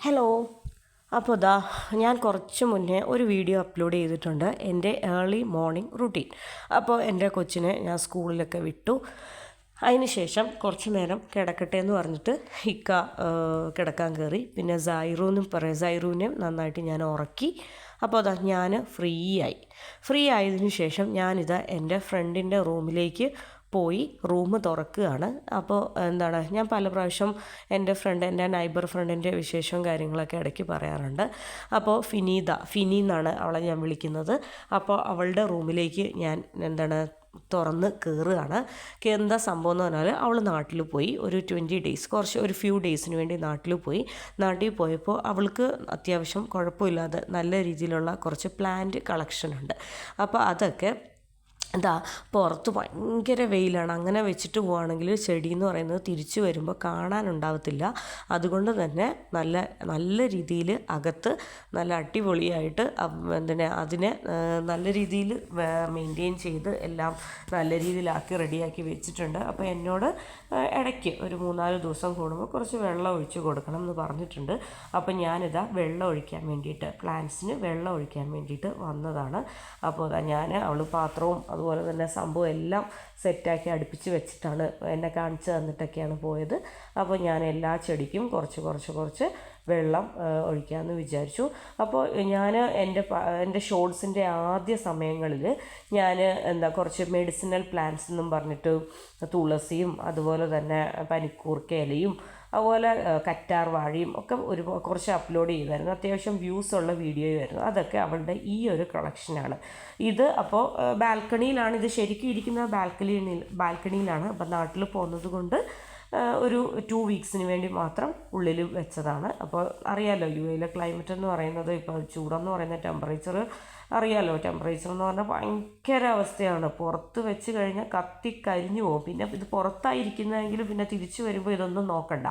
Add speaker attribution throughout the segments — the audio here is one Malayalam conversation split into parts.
Speaker 1: ഹലോ. അപ്പോൾ ദാ ഞാൻ കുറച്ച് മുന്നേ ഒരു വീഡിയോ അപ്ലോഡ് ചെയ്തിട്ടുണ്ട്, എൻ്റെ ഏർലി മോർണിംഗ് റുട്ടീൻ. അപ്പോൾ എൻ്റെ കൊച്ചിനെ ഞാൻ സ്കൂളിലൊക്കെ വിട്ടു. അതിന് ശേഷം കുറച്ച് നേരം കിടക്കട്ടെ എന്ന് പറഞ്ഞിട്ട് ഇക്ക കിടക്കാൻ കയറി. പിന്നെ സൈറൂവിനെ നന്നായിട്ട് ഞാൻ ഉറക്കി. അപ്പോൾ അതാ ഞാൻ ഫ്രീ ആയതിനു ശേഷം ഞാനിതാ എൻ്റെ ഫ്രണ്ടിൻ്റെ റൂമിലേക്ക് പോയി റൂം തുറക്കുകയാണ്. അപ്പോൾ ഞാൻ പല പ്രാവശ്യം എൻ്റെ നൈബർ ഫ്രണ്ടിൻ്റെ വിശേഷവും കാര്യങ്ങളൊക്കെ ഇടയ്ക്ക് പറയാറുണ്ട്. അപ്പോൾ ഫിനി എന്നാണ് അവളെ ഞാൻ വിളിക്കുന്നത്. അപ്പോൾ അവളുടെ റൂമിലേക്ക് ഞാൻ തുറന്ന് കയറുകയാണ്. എന്താ സംഭവം എന്ന് പറഞ്ഞാൽ അവൾ നാട്ടിൽ പോയി ഒരു 20 ഡേയ്സ്, ഒരു ഫ്യൂ ഡേയ്സിന് വേണ്ടി നാട്ടിൽ പോയപ്പോൾ അവൾക്ക് അത്യാവശ്യം കുഴപ്പമില്ലാതെ നല്ല രീതിയിലുള്ള കുറച്ച് പ്ലാന്റ് കളക്ഷൻ ഉണ്ട്. അപ്പോൾ അതൊക്കെ പുറത്ത് ഭയങ്കര വെയിലാണ്. അങ്ങനെ വെച്ചിട്ട് പോവുകയാണെങ്കിൽ ചെടി എന്ന് പറയുന്നത് തിരിച്ചു വരുമ്പോൾ കാണാനുണ്ടാവത്തില്ല. അതുകൊണ്ട് തന്നെ നല്ല രീതിയിൽ അകത്ത് നല്ല അടിപൊളിയായിട്ട് അതിനെ നല്ല രീതിയിൽ മെയിൻറ്റെയിൻ ചെയ്ത് എല്ലാം നല്ല രീതിയിലാക്കി റെഡിയാക്കി വെച്ചിട്ടുണ്ട്. അപ്പോൾ എന്നോട് ഇടയ്ക്ക് ഒരു 3-4 ദിവസം കൂടുമ്പോൾ കുറച്ച് വെള്ളം ഒഴിച്ച് കൊടുക്കണം എന്ന് പറഞ്ഞിട്ടുണ്ട്. അപ്പോൾ ഞാനിതാ പ്ലാന്റ്സിന് വെള്ളം ഒഴിക്കാൻ വേണ്ടിയിട്ട് വന്നതാണ്. അപ്പോൾ അവൾ പാത്രവും അതുപോലെ തന്നെ സംഭവം എല്ലാം സെറ്റാക്കി അടുപ്പിച്ച് വെച്ചിട്ടാണ് എന്നെ കാണിച്ചു തന്നിട്ടൊക്കെയാണ് പോയത്. അപ്പോൾ ഞാൻ എല്ലാ ചെടിക്കും കുറച്ച് വെള്ളം ഒഴിക്കാമെന്ന് വിചാരിച്ചു. അപ്പോൾ ഞാൻ എൻ്റെ ഷോർട്സിൻ്റെ ആദ്യ സമയങ്ങളിൽ ഞാൻ കുറച്ച് മെഡിസിനൽ പ്ലാന്റ്സ് എന്നും പറഞ്ഞിട്ട് തുളസിയും അതുപോലെ തന്നെ പനിക്കൂർക്ക ഇലയും അതുപോലെ കറ്റാർ വാഴയും ഒക്കെ കുറച്ച് അപ്ലോഡ് ചെയ്തായിരുന്നു. അത്യാവശ്യം വ്യൂസ് ഉള്ള വീഡിയോയായിരുന്നു. അതൊക്കെ അവളുടെ ഈ ഒരു കളക്ഷനാണ്. ഇത് അപ്പോൾ ബാൽക്കണിയിലാണ്, ഇത് ശരിക്കും ഇരിക്കുന്ന ബാൽക്കണിയിലാണ്. അപ്പം നാട്ടിൽ പോകുന്നത് കൊണ്ട് ഒരു 2 വീക്സിന് വേണ്ടി മാത്രം ഉള്ളിൽ വെച്ചതാണ്. അപ്പോൾ അറിയാമല്ലോ UAE ക്ലൈമറ്റ് എന്ന് പറയുന്നത്, ഇപ്പോൾ ചൂടെന്ന് പറയുന്ന ടെമ്പറേച്ചർ എന്ന് പറഞ്ഞാൽ ഭയങ്കര അവസ്ഥയാണ്. പുറത്ത് വെച്ച് കഴിഞ്ഞാൽ കരിഞ്ഞു പോകും. പിന്നെ ഇത് പുറത്തായിരിക്കുന്നതെങ്കിൽ പിന്നെ തിരിച്ചു വരുമ്പോൾ ഇതൊന്നും നോക്കണ്ട,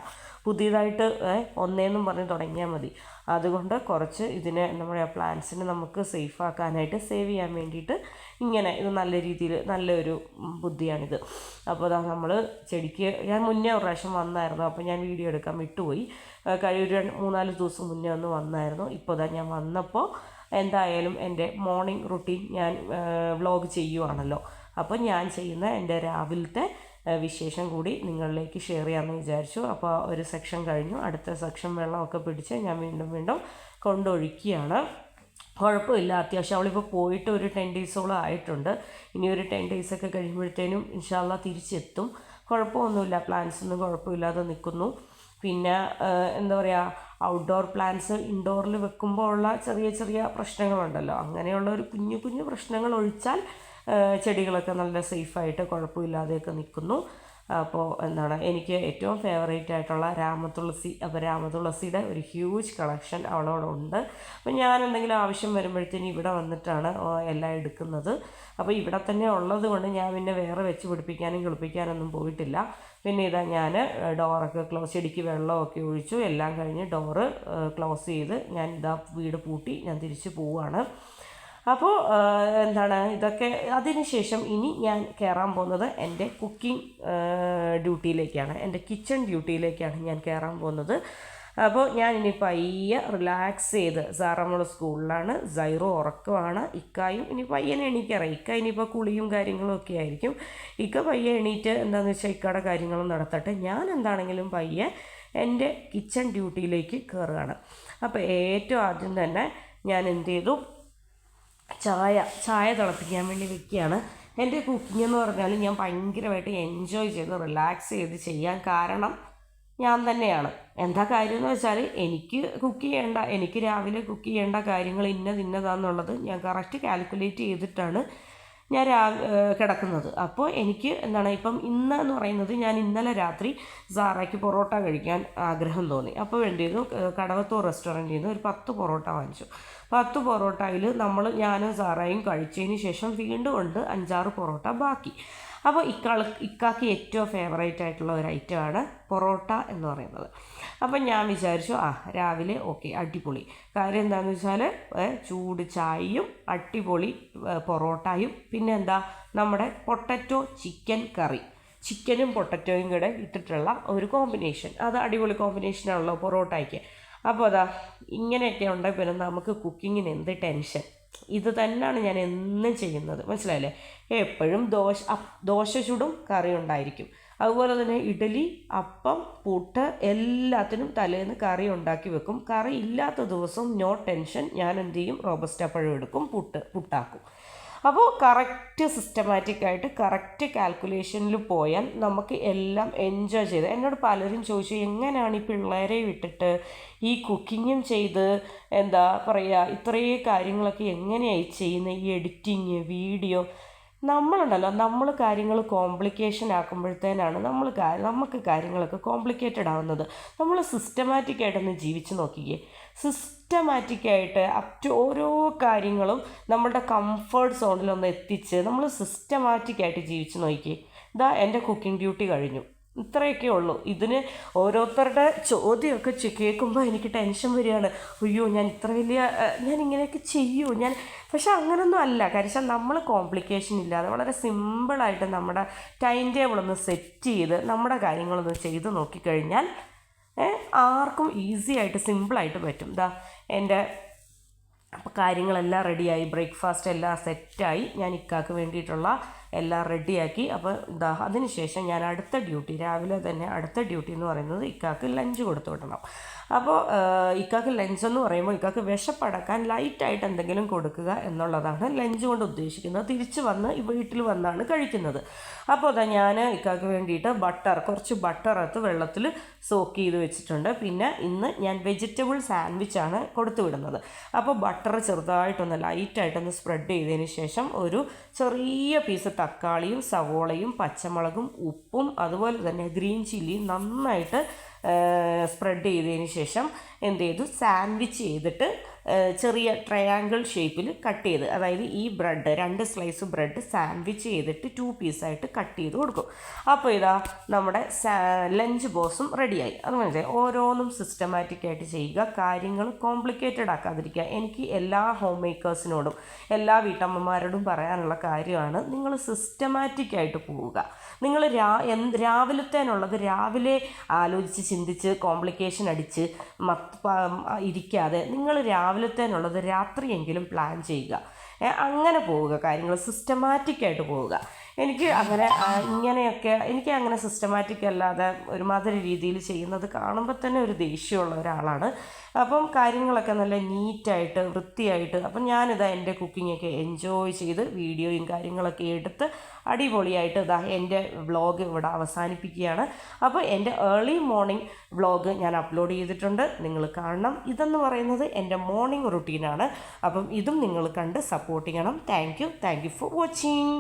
Speaker 1: പുതിയതായിട്ട് ഒന്നേന്നും പറഞ്ഞ് തുടങ്ങിയാൽ മതി. അതുകൊണ്ട് കുറച്ച് ഇതിനെ നമ്മുടെ പ്ലാന്റ്സിനെ നമുക്ക് സേവ് ചെയ്യാൻ വേണ്ടിയിട്ട് ഇങ്ങനെ ഇത് നല്ല രീതിയിൽ നല്ലൊരു ബുദ്ധിയാണിത്. അപ്പോൾ നമ്മൾ ചെടിക്ക് ഞാൻ മുന്നേ ഒരു പ്രാവശ്യം വന്നായിരുന്നു. അപ്പോൾ ഞാൻ വീഡിയോ എടുക്കാൻ വിട്ടുപോയി. ഒരു 3-4 ദിവസം മുന്നേ ഒന്ന് വന്നായിരുന്നു. ഇപ്പോൾ ഞാൻ വന്നപ്പോൾ എന്തായാലും എൻ്റെ മോർണിംഗ് റുട്ടീൻ ഞാൻ വ്ളോഗ് ചെയ്യുവാണല്ലോ. അപ്പോൾ ഞാൻ ചെയ്യുന്ന എൻ്റെ രാവിലത്തെ വിശേഷം കൂടി നിങ്ങളിലേക്ക് ഷെയർ ചെയ്യാമെന്ന് വിചാരിച്ചു. അപ്പോൾ ഒരു സെക്ഷൻ കഴിഞ്ഞു, അടുത്ത സെക്ഷൻ വെള്ളമൊക്കെ പിടിച്ച് ഞാൻ വീണ്ടും കൊണ്ടൊഴിക്കുകയാണ്. കുഴപ്പമില്ല, അത്യാവശ്യം അവളിപ്പോൾ പോയിട്ട് ഒരു 10 ഡേയ്സോളം ആയിട്ടുണ്ട്. ഇനി ഒരു 10 ഡേയ്സൊക്കെ കഴിയുമ്പോഴത്തേനും ഇൻഷാ അള്ളാ തിരിച്ചെത്തും. കുഴപ്പമൊന്നുമില്ല, പ്ലാന്റ്സ് ഒന്നും കുഴപ്പമില്ലാതെ നിൽക്കുന്നു. പിന്നെ ഔട്ട്ഡോർ പ്ലാന്റ്സ് ഇൻഡോറിൽ വെക്കുമ്പോൾ ഉള്ള ചെറിയ പ്രശ്നങ്ങളുണ്ടല്ലോ, അങ്ങനെയുള്ള ഒരു കുഞ്ഞു പ്രശ്നങ്ങൾ ഒഴിച്ചാൽ ചെടികളൊക്കെ നല്ല സേഫായിട്ട് കുഴപ്പമില്ലാതെയൊക്കെ നിൽക്കുന്നു. അപ്പോൾ എനിക്ക് ഏറ്റവും ഫേവറേറ്റ് ആയിട്ടുള്ള രാമതുളസി. അപ്പോൾ രാമതുളസിയുടെ ഒരു ഹ്യൂജ് കളക്ഷൻ അവളോടുണ്ട്. അപ്പോൾ ഞാൻ എന്തെങ്കിലും ആവശ്യം വരുമ്പോഴത്തേനും ഇവിടെ വന്നിട്ടാണ് എല്ലാം എടുക്കുന്നത്. അപ്പോൾ ഇവിടെ തന്നെ ഉള്ളത് കൊണ്ട് ഞാൻ പിന്നെ വേറെ വെച്ച് പിടിപ്പിക്കാനും കിളിപ്പിക്കാനൊന്നും പോയിട്ടില്ല. പിന്നെ ഞാൻ ഡോറൊക്കെ ചെടിക്ക് വെള്ളമൊക്കെ ഒഴിച്ചു, എല്ലാം കഴിഞ്ഞ് ഡോറ് ക്ലോസ് ചെയ്ത് ഞാൻ വീട് പൂട്ടി ഞാൻ തിരിച്ച് പോവുകയാണ്. അപ്പോൾ ഇതൊക്കെ അതിന് ശേഷം ഇനി ഞാൻ കയറാൻ പോകുന്നത് എൻ്റെ കുക്കിംഗ് ഡ്യൂട്ടിയിലേക്കാണ്, എൻ്റെ കിച്ചൺ ഡ്യൂട്ടിയിലേക്കാണ് ഞാൻ കയറാൻ പോകുന്നത്. അപ്പോൾ ഞാൻ ഇനി പയ്യെ റിലാക്സ് ചെയ്ത്, സാറമ്മൾ സ്കൂളിലാണ്, സൈറോ ഉറക്കമാണ്, ഇക്കായും ഇനി പയ്യനെ എണീക്കാറായി. ഇക്ക ഇനിയിപ്പോൾ കുളിയും കാര്യങ്ങളും ഒക്കെ ആയിരിക്കും. ഇക്ക പയ്യെ എണീറ്റ് എന്താണെന്ന് വെച്ചാൽ ഇക്കയുടെ കാര്യങ്ങളും നടത്തട്ടെ. ഞാൻ എന്താണെങ്കിലും പയ്യെ എൻ്റെ കിച്ചൺ ഡ്യൂട്ടിയിലേക്ക് കയറുകയാണ്. അപ്പോൾ ഏറ്റവും ആദ്യം തന്നെ ഞാൻ എന്ത് ചെയ്തു, ചായ തിളപ്പിക്കാൻ വേണ്ടി വെക്കുകയാണ്. എൻ്റെ കുക്കിംഗ് എന്ന് പറഞ്ഞാൽ ഞാൻ ഭയങ്കരമായിട്ട് എൻജോയ് ചെയ്ത് റിലാക്സ് ചെയ്ത് ചെയ്യാൻ കാരണം ഞാൻ തന്നെയാണ്. എന്താ കാര്യം എന്ന് വെച്ചാൽ എനിക്ക് രാവിലെ കുക്ക് ചെയ്യേണ്ട കാര്യങ്ങൾ ഇന്നതാന്നുള്ളത് ഞാൻ കറക്റ്റ് കാൽക്കുലേറ്റ് ചെയ്തിട്ടാണ് ഞാൻ കിടക്കുന്നത്. അപ്പോൾ എനിക്ക് ഇപ്പം ഇന്നെന്ന് പറയുന്നത്, ഞാൻ ഇന്നലെ രാത്രി സാറയ്ക്ക് പൊറോട്ട കഴിക്കാൻ ആഗ്രഹം തോന്നി. അപ്പോൾ എന്ത് കടവത്തൂർ റെസ്റ്റോറൻറ്റിൽ നിന്ന് ഒരു 10 പൊറോട്ട വാങ്ങിച്ചു. 10 പൊറോട്ടയിൽ ഞാനും സാറയും കഴിച്ചതിന് ശേഷം വീണ്ടും ഉണ്ട് 5-6 പൊറോട്ട ബാക്കി. അപ്പോൾ ഇക്കാക്ക് ഏറ്റവും ഫേവറേറ്റ് ആയിട്ടുള്ള ഒരു ഐറ്റമാണ് പൊറോട്ട എന്ന് പറയുന്നത്. അപ്പം ഞാൻ വിചാരിച്ചു രാവിലെ ഓക്കെ, അടിപൊളി. കാര്യം എന്താണെന്ന് വെച്ചാൽ ചൂട് ചായയും അടിപൊളി പൊറോട്ടയും പിന്നെ നമ്മുടെ പൊട്ടറ്റോ ചിക്കൻ കറി, ചിക്കനും പൊട്ടറ്റോയും കൂടെ ഇട്ടിട്ടുള്ള ഒരു കോമ്പിനേഷൻ, അത് അടിപൊളി കോമ്പിനേഷനാണല്ലോ പൊറോട്ടയ്ക്ക്. അപ്പോൾ അതാ ഇങ്ങനെയൊക്കെ ഉണ്ടെങ്കിൽ പിന്നെ നമുക്ക് കുക്കിങ്ങിന് എന്ത് ടെൻഷൻ. ഇത് തന്നെയാണ് ഞാൻ എന്നും ചെയ്യുന്നത്, മനസ്സിലായില്ലേ? എപ്പോഴും ദോശ ചുടും, കറി ഉണ്ടായിരിക്കും. അതുപോലെ തന്നെ ഇഡ്ഡലി, അപ്പം, പുട്ട് എല്ലാത്തിനും തലേന്ന് കറി ഉണ്ടാക്കി വെക്കും. കറി ഇല്ലാത്ത ദിവസം നോ ടെൻഷൻ, ഞാൻ എന്ത് ചെയ്യും, റോബസ്റ്റ പഴം എടുക്കും, പുട്ടാക്കും. അപ്പോൾ കറക്റ്റ് സിസ്റ്റമാറ്റിക്കായിട്ട് കറക്റ്റ് കാൽക്കുലേഷനിൽ പോയാൽ നമുക്ക് എല്ലാം എൻജോയ് ചെയ്ത്. എന്നോട് പലരും ചോദിച്ചു, എങ്ങനെയാണ് ഈ പിള്ളേരെ വിട്ടിട്ട് ഈ കുക്കിങ്ങും ചെയ്ത് എന്താ പറയുക ഇത്രയും കാര്യങ്ങളൊക്കെ എങ്ങനെയായി ചെയ്യുന്നത്, ഈ എഡിറ്റിങ്, വീഡിയോ. നമ്മളുണ്ടല്ലോ, നമ്മൾ കാര്യങ്ങൾ കോംപ്ലിക്കേഷൻ ആക്കുമ്പോഴത്തേനാണ് നമുക്ക് കാര്യങ്ങളൊക്കെ കോംപ്ലിക്കേറ്റഡ് ആവുന്നത്. നമ്മൾ സിസ്റ്റമാറ്റിക്കായിട്ടൊന്ന് ജീവിച്ച് നോക്കിക്കേ. സിസ്റ്റമാറ്റിക്കായിട്ട് ഓരോ കാര്യങ്ങളും നമ്മുടെ കംഫർട്ട് സോണിലൊന്ന് എത്തിച്ച് നമ്മൾ സിസ്റ്റമാറ്റിക്കായിട്ട് ജീവിച്ച് നോക്കിക്കേ. ഇതാ എൻ്റെ കുക്കിംഗ് ഡ്യൂട്ടി കഴിഞ്ഞു. ഇത്രയൊക്കെ ഉള്ളൂ. ഇതിന് ഓരോരുത്തരുടെ ചോദ്യമൊക്കെ കേൾക്കുമ്പോൾ എനിക്ക് ടെൻഷൻ വരികയാണ്. അയ്യോ, ഞാൻ ഇങ്ങനെയൊക്കെ ചെയ്യൂ പക്ഷെ അങ്ങനൊന്നും അല്ല. കാര്യം നമ്മൾ കോംപ്ലിക്കേഷൻ ഇല്ലാതെ വളരെ സിമ്പിളായിട്ട് നമ്മുടെ ടൈം ടേബിളൊന്ന് സെറ്റ് ചെയ്ത് നമ്മുടെ കാര്യങ്ങളൊന്ന് ചെയ്ത് നോക്കിക്കഴിഞ്ഞാൽ ആർക്കും ഈസി ആയിട്ട് സിമ്പിളായിട്ട് പറ്റും. എൻ്റെ കാര്യങ്ങളെല്ലാം റെഡിയായി, ബ്രേക്ക്ഫാസ്റ്റ് എല്ലാം സെറ്റായി, ഞാൻ ഇക്കാക്ക് വേണ്ടിയിട്ടുള്ള എല്ലാം റെഡിയാക്കി. അപ്പോൾ അതിന് ശേഷം ഞാൻ അടുത്ത ഡ്യൂട്ടി, രാവിലെ തന്നെ അടുത്ത ഡ്യൂട്ടി എന്ന് പറയുന്നത് ഇക്കാക്ക് ലഞ്ച് കൊടുത്തു വിടണം. അപ്പോൾ ഇക്കാക്ക് ലഞ്ച് എന്ന് പറയുമ്പോൾ ഇക്കാക്ക് വിശപ്പടക്കാൻ ലൈറ്റായിട്ട് എന്തെങ്കിലും കൊടുക്കുക എന്നുള്ളതാണ് ലഞ്ച് കൊണ്ട് ഉദ്ദേശിക്കുന്നത്. തിരിച്ച് വന്ന് വീട്ടിൽ വന്നാണ് കഴിക്കുന്നത്. അപ്പോൾ ഞാൻ ഇക്കാക്ക് വേണ്ടിയിട്ട് കുറച്ച് ബട്ടറത്ത് വെള്ളത്തിൽ സോക്ക് ചെയ്ത് വെച്ചിട്ടുണ്ട്. പിന്നെ ഇന്ന് ഞാൻ വെജിറ്റബിൾ സാൻഡ്വിച്ചാണ് കൊടുത്തു വിടുന്നത്. അപ്പോൾ ബട്ടർ ചെറുതായിട്ടൊന്ന് ലൈറ്റായിട്ടൊന്ന് സ്പ്രെഡ് ചെയ്തതിന് ശേഷം ഒരു ചെറിയ പീസ് തക്കാളിയും സവോളയും പച്ചമുളകും ഉപ്പും അതുപോലെ തന്നെ ഗ്രീൻ ചില്ലിയും നന്നായിട്ട് സ്പ്രെഡ് ചെയ്തതിന് ശേഷം എന്ത് ചെയ്തു, സാൻഡ്വിച്ച് ചെയ്തിട്ട് ചെറിയ ട്രയാങ്കിൾ ഷേപ്പിൽ കട്ട് ചെയ്ത്, അതായത് ഈ ബ്രെഡ് 2 സ്ലൈസ് ബ്രെഡ് സാൻഡ്വിച്ച് ചെയ്തിട്ട് 2 പീസായിട്ട് കട്ട് ചെയ്ത് കൊടുക്കും. അപ്പോൾ ഇതാ നമ്മുടെ ലഞ്ച് ബോക്സും റെഡിയായി. അത് മനസ്സിലായി. ഓരോന്നും സിസ്റ്റമാറ്റിക്കായിട്ട് ചെയ്യുക, കാര്യങ്ങൾ കോംപ്ലിക്കേറ്റഡ് ആക്കാതിരിക്കുക. എനിക്ക് എല്ലാ ഹോം മേക്കേഴ്സിനോടും എല്ലാ വീട്ടമ്മമാരോടും പറയാനുള്ള കാര്യമാണ്, നിങ്ങൾ സിസ്റ്റമാറ്റിക്കായിട്ട് പോവുക. നിങ്ങൾ രാവിലത്തേനുള്ളത് രാവിലെ ആലോചിച്ച് ചിന്തിച്ച് കോംപ്ലിക്കേഷൻ അടിച്ച് ഇരിക്കാതെ നിങ്ങൾ രാവിലത്തേനുള്ളത് രാത്രിയെങ്കിലും പ്ലാൻ ചെയ്യുക. അങ്ങനെ പോവുക, കാര്യങ്ങൾ സിസ്റ്റമാറ്റിക്കായിട്ട് പോവുക. എനിക്ക് അങ്ങനെ സിസ്റ്റമാറ്റിക് അല്ലാതെ ഒരുമാതിരി രീതിയിൽ ചെയ്യുന്നത് കാണുമ്പോൾ തന്നെ ഒരു ദേഷ്യമുള്ള ഒരാളാണ്. അപ്പം കാര്യങ്ങളൊക്കെ നല്ല നീറ്റായിട്ട് വൃത്തിയായിട്ട്, അപ്പം ഞാനിതാ എൻ്റെ കുക്കിങ്ങൊക്കെ എൻജോയ് ചെയ്ത് വീഡിയോയും കാര്യങ്ങളൊക്കെ എടുത്ത് അടിപൊളിയായിട്ട് എൻ്റെ വ്ളോഗ് ഇവിടെ അവസാനിപ്പിക്കുകയാണ്. അപ്പോൾ എൻ്റെ ഏർലി മോർണിംഗ് വ്ളോഗ് ഞാൻ അപ്ലോഡ് ചെയ്തിട്ടുണ്ട്, നിങ്ങൾ കാണണം. ഇതെന്ന് പറയുന്നത് എൻ്റെ മോർണിംഗ് റുട്ടീനാണ്. അപ്പം ഇതും നിങ്ങൾ കണ്ട് സപ്പോർട്ട് ചെയ്യണം. Thank you for watching.